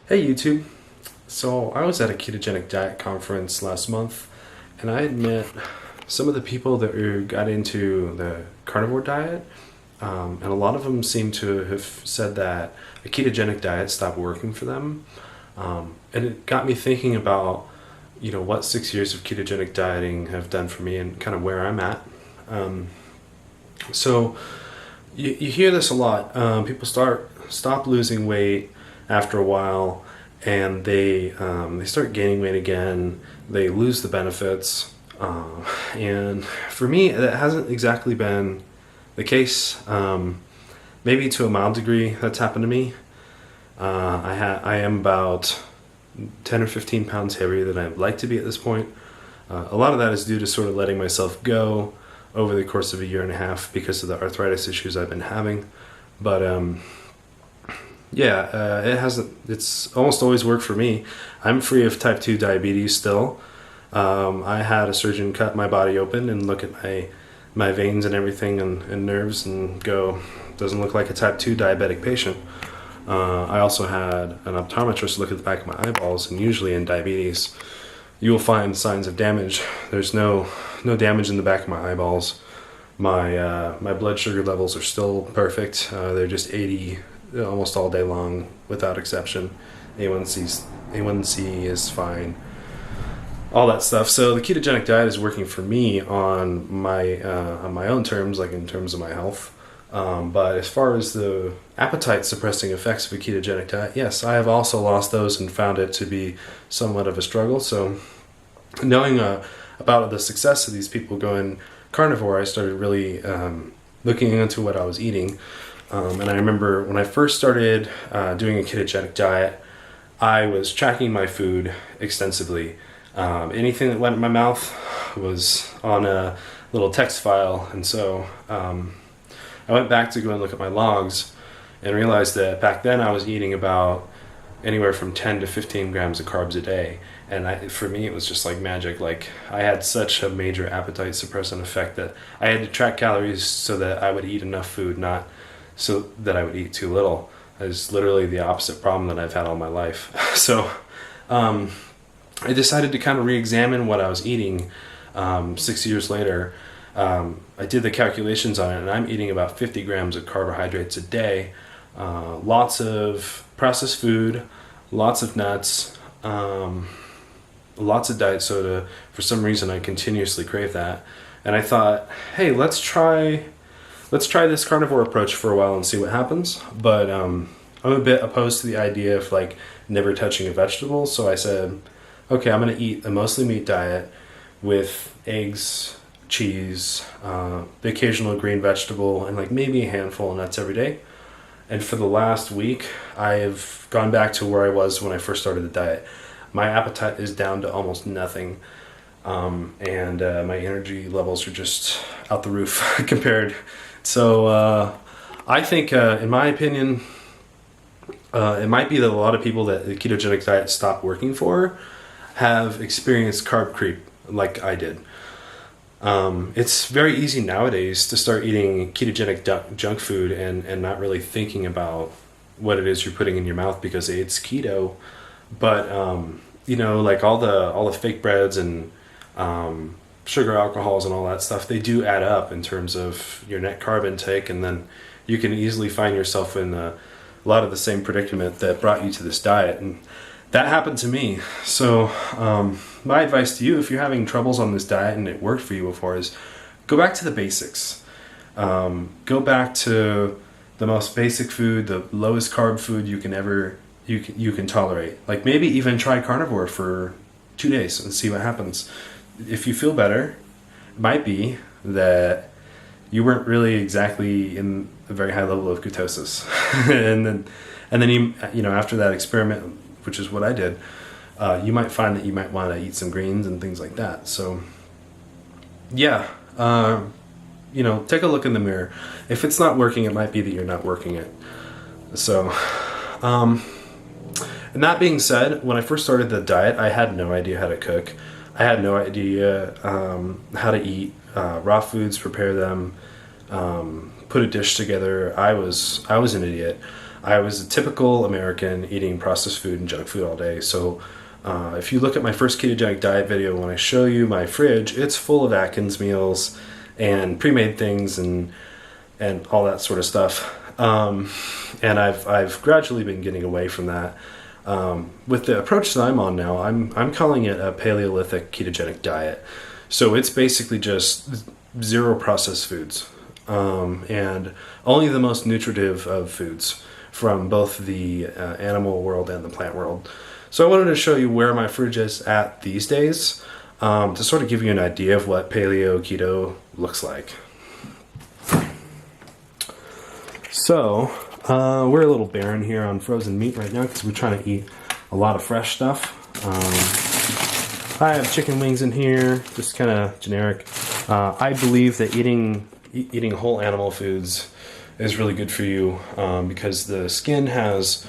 Hey YouTube. So I was at a ketogenic diet conference last month, and I admit some of the people that got into the carnivore diet, and a lot of them seem to have said that a ketogenic diet stopped working for them. And it got me thinking about, what 6 years of ketogenic dieting have done for me and kind of where I'm at. So you hear this a lot. People stop losing weight after a while, and they start gaining weight again. They lose the benefits, and for me, that hasn't exactly been the case. Maybe to a mild degree, that's happened to me. I am about 10 or 15 pounds heavier than I'd like to be at this point. A lot of that is due to sort of letting myself go over the course of a year and a half because of the arthritis issues I've been having. But it hasn't. It's almost always worked for me. I'm free of type 2 diabetes still. I had a surgeon cut my body open and look at my veins and everything and nerves and go, doesn't look like a type 2 diabetic patient. I also had an optometrist look at the back of my eyeballs, and usually in diabetes you will find signs of damage. There's no damage in the back of my eyeballs. My blood sugar levels are still perfect. They're just 80 almost all day long without exception. A1C is fine. All that stuff. So the ketogenic diet is working for me on my own terms, like in terms of my health. But as far as the appetite suppressing effects of a ketogenic diet, yes, I have also lost those and found it to be somewhat of a struggle. So knowing about the success of these people going carnivore, I started really looking into what I was eating. And I remember when I first started doing a ketogenic diet, I was tracking my food extensively. Anything that went in my mouth was on a little text file, and so I went back to go and look at my logs and realized that back then I was eating about anywhere from 10 to 15 grams of carbs a day. And for me, it was just like magic. Like, I had such a major appetite suppressant effect that I had to track calories so that I would eat enough food, not so that I would eat too little. It's literally the opposite problem that I've had all my life. So I decided to kind of re-examine what I was eating 6 years later. I did the calculations on it, and I'm eating about 50 grams of carbohydrates a day. Lots of processed food, lots of nuts, lots of diet soda. For some reason, I continuously crave that. And I thought, hey, let's try this carnivore approach for a while and see what happens. But I'm a bit opposed to the idea of like never touching a vegetable. So I said, okay, I'm going to eat a mostly meat diet with eggs, cheese, the occasional green vegetable, and like maybe a handful of nuts every day. And for the last week, I've gone back to where I was when I first started the diet. My appetite is down to almost nothing. And my energy levels are just out the roof compared. So I think, in my opinion, it might be that a lot of people that the ketogenic diet stopped working for have experienced carb creep like I did. It's very easy nowadays to start eating ketogenic junk food and not really thinking about what it is you're putting in your mouth because it's keto. But like all the fake breads and sugar alcohols and all that stuff, they do add up in terms of your net carb intake, and then you can easily find yourself in a lot of the same predicament that brought you to this diet. And that happened to me. So my advice to you, if you're having troubles on this diet and it worked for you before, is go back to the basics. Go back to the most basic food, the lowest carb food you can tolerate. Like maybe even try carnivore for 2 days and see what happens. If you feel better, it might be that you weren't really exactly in a very high level of ketosis. and then you after that experiment, which is what I did, you might find that you might want to eat some greens and things like that. So yeah, take a look in the mirror. If it's not working, it might be that you're not working it. So and that being said, when I first started the diet, I had no idea how to cook. I had no idea how to eat raw foods, prepare them, put a dish together. I was an idiot. I was a typical American eating processed food and junk food all day. So if you look at my first ketogenic diet video, when I show you my fridge, it's full of Atkins meals and pre-made things and all that sort of stuff. And I've gradually been getting away from that. With the approach that I'm on now, I'm calling it a Paleolithic ketogenic diet. So it's basically just zero processed foods, and only the most nutritive of foods from both the animal world and the plant world. So I wanted to show you where my fridge is at these days, to sort of give you an idea of what paleo keto looks like. So we're a little barren here on frozen meat right now because we're trying to eat a lot of fresh stuff. I have chicken wings in here, just kind of generic. I believe that eating whole animal foods is really good for you, because the skin has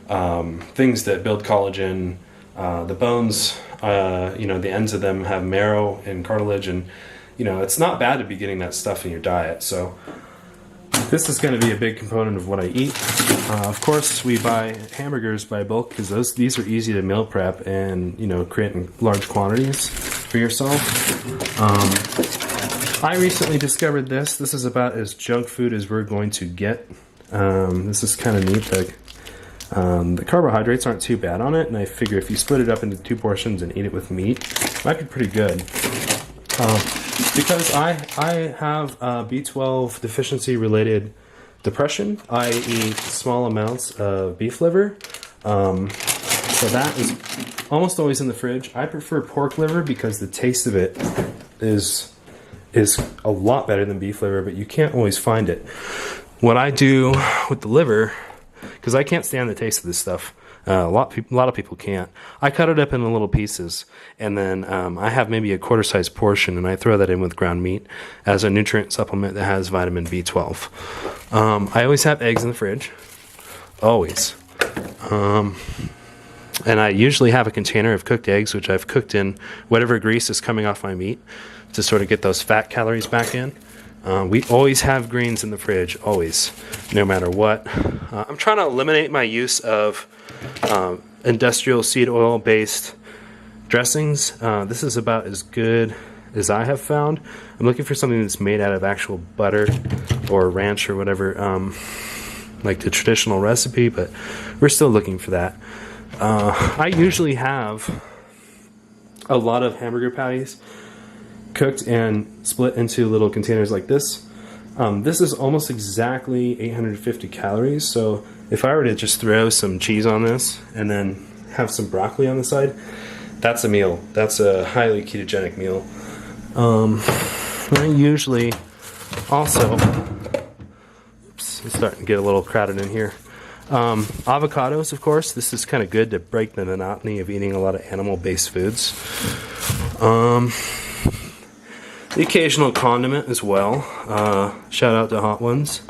things that build collagen. The bones, the ends of them have marrow and cartilage, and it's not bad to be getting that stuff in your diet. So this is going to be a big component of what I eat. Of course, we buy hamburgers by bulk because these are easy to meal prep and create in large quantities for yourself. I recently discovered this. This is about as junk food as we're going to get. This is kind of neat. The carbohydrates aren't too bad on it, and I figure if you split it up into 2 portions and eat it with meat, it might be pretty good. Because I have B12 deficiency related depression, I eat small amounts of beef liver. So that is almost always in the fridge. I prefer pork liver because the taste of it is a lot better than beef liver, but you can't always find it. What I do with the liver, because I can't stand the taste of this stuff, a lot of people can't. I cut it up into little pieces, and then I have maybe a quarter-sized portion, and I throw that in with ground meat as a nutrient supplement that has vitamin B12. I always have eggs in the fridge, always. And I usually have a container of cooked eggs, which I've cooked in whatever grease is coming off my meat to sort of get those fat calories back in. We always have greens in the fridge, always, no matter what. I'm trying to eliminate my use of industrial seed oil based dressings. This is about as good as I have found. I'm looking for something that's made out of actual butter or ranch or whatever, like the traditional recipe, but we're still looking for that. I usually have a lot of hamburger patties cooked and split into little containers like this. This is almost exactly 850 calories, so if I were to just throw some cheese on this and then have some broccoli on the side, that's a meal. That's a highly ketogenic meal. I usually also, oops, it's starting to get a little crowded in here. Avocados, of course. This is kind of good to break the monotony of eating a lot of animal-based foods. The occasional condiment as well. Shout out to Hot Ones.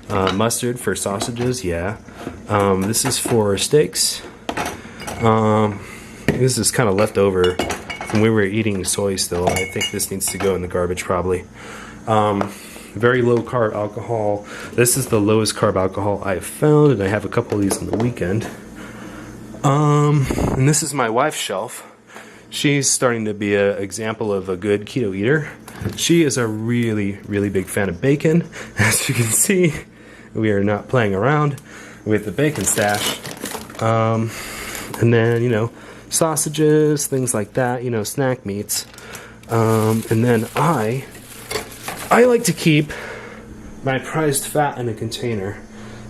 Mustard for sausages, yeah. This is for steaks. This is kind of left over from we were eating soy still. I think this needs to go in the garbage probably. Very low carb alcohol. This is the lowest carb alcohol I've found, and I have a couple of these on the weekend. And this is my wife's shelf. She's starting to be an example of a good keto eater. She is a really, really big fan of bacon. As you can see, we are not playing around with the bacon stash. And then, sausages, things like that, snack meats. And then I like to keep my prized fat in a container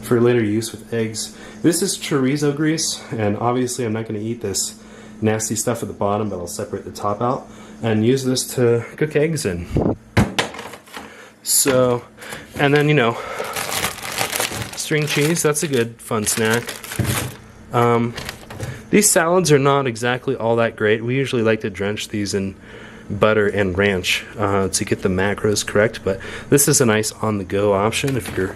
for later use with eggs. This is chorizo grease, and obviously I'm not going to eat this nasty stuff at the bottom, but I'll separate the top out and use this to cook eggs in. So, and then, string cheese, that's a good fun snack. These salads are not exactly all that great. We usually like to drench these in butter and ranch to get the macros correct, but this is a nice on-the-go option if you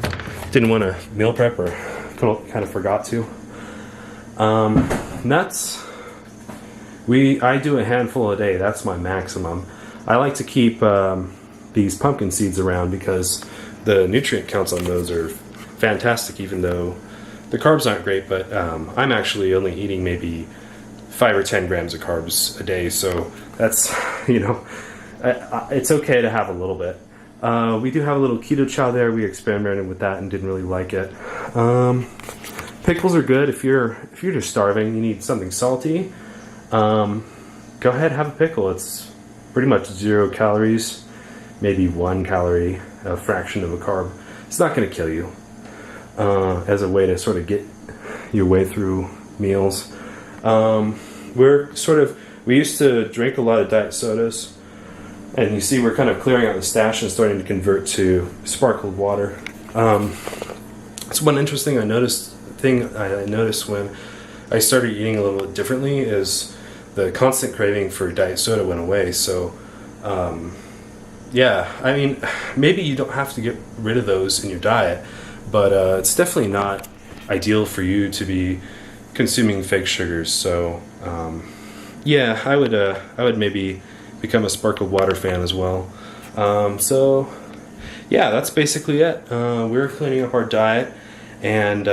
didn't want to meal prep or kind of forgot to. Nuts, I do a handful a day. That's my maximum. I like to keep these pumpkin seeds around because the nutrient counts on those are fantastic, even though the carbs aren't great, but I'm actually only eating maybe 5 or 10 grams of carbs a day, so that's, you know, it's okay to have a little bit. We do have a little keto chow there. We experimented with that and didn't really like it. Pickles are good if you're just starving, you need something salty. Go ahead, have a pickle. It's pretty much 0 calories, maybe 1 calorie, a fraction of a carb. It's not going to kill you. As a way to sort of get your way through meals. We used to drink a lot of diet sodas, and you see we're kind of clearing out the stash and starting to convert to sparkled water. It's one interesting thing I noticed when I started eating a little bit differently is the constant craving for diet soda went away. So yeah, I mean, maybe you don't have to get rid of those in your diet, but it's definitely not ideal for you to be consuming fake sugars. So yeah, I would maybe become a sparkled water fan as well. So yeah, that's basically it. We're cleaning up our diet, and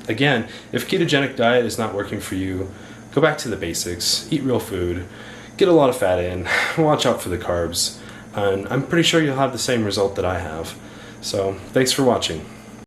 again, if ketogenic diet is not working for you, go back to the basics. Eat real food, get a lot of fat in, watch out for the carbs, and I'm pretty sure you'll have the same result that I have. So thanks for watching.